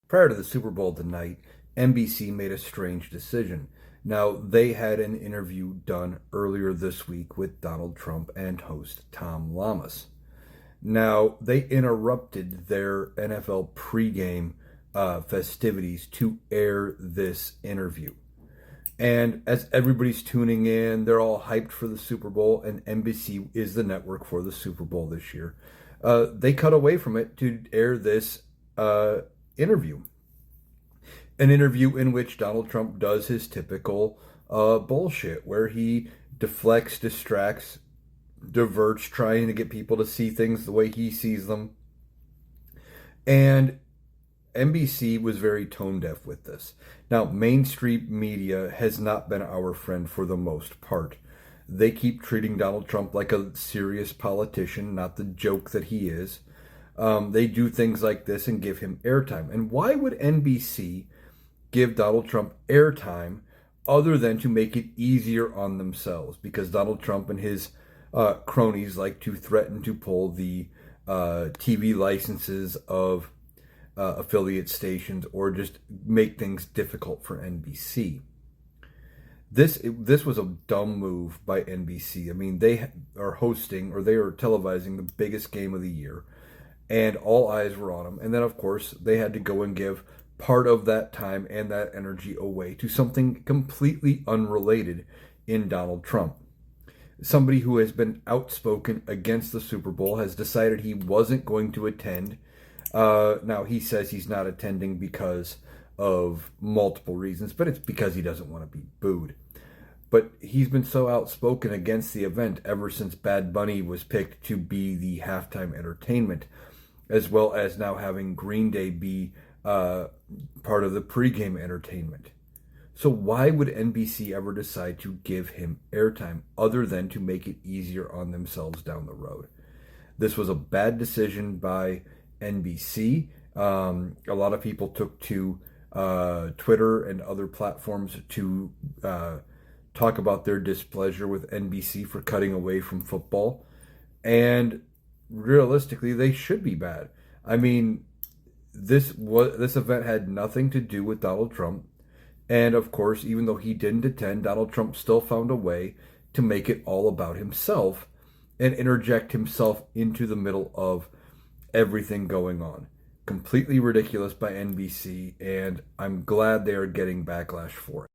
Prior to the Super Bowl tonight, NBC made a strange decision. Now, they had an interview done earlier this week with Donald Trump and host Tom Lamas. Now, they interrupted their NFL pregame festivities to air this interview. And as everybody's tuning in, they're all hyped for the Super Bowl, and NBC is the network for the Super Bowl this year. They cut away from it to air this interview. An interview in which Donald Trump does his typical bullshit, where he deflects, distracts, diverts, trying to get people to see things the way he sees them. And NBC was very tone deaf with this. Now, mainstream media has not been our friend for the most part. They keep treating Donald Trump like a serious politician, not the joke that he is. They do things like this and give him airtime. And why would NBC give Donald Trump airtime other than to make it easier on themselves? Because Donald Trump and his cronies like to threaten to pull the TV licenses of affiliate stations or just make things difficult for NBC. This was a dumb move by NBC. I mean, they are hosting, or they are televising, the biggest game of the year, and all eyes were on them. And then, of course, they had to go and give part of that time and that energy away to something completely unrelated in Donald Trump. Somebody who has been outspoken against the Super Bowl has decided he wasn't going to attend. Now, he says he's not attending because of multiple reasons, but it's because he doesn't want to be booed. But he's been so outspoken against the event ever since Bad Bunny was picked to be the halftime entertainment, as well as now having Green Day be part of the pregame entertainment. So why would NBC ever decide to give him airtime other than to make it easier on themselves down the road? This was a bad decision by NBC. A lot of people took to Twitter and other platforms to talk about their displeasure with NBC for cutting away from football. And realistically, they should be bad. I mean, this event had nothing to do with Donald Trump. And of course, even though he didn't attend, Donald Trump still found a way to make it all about himself and interject himself into the middle of everything going on. Completely ridiculous by NBC, and I'm glad they are getting backlash for it.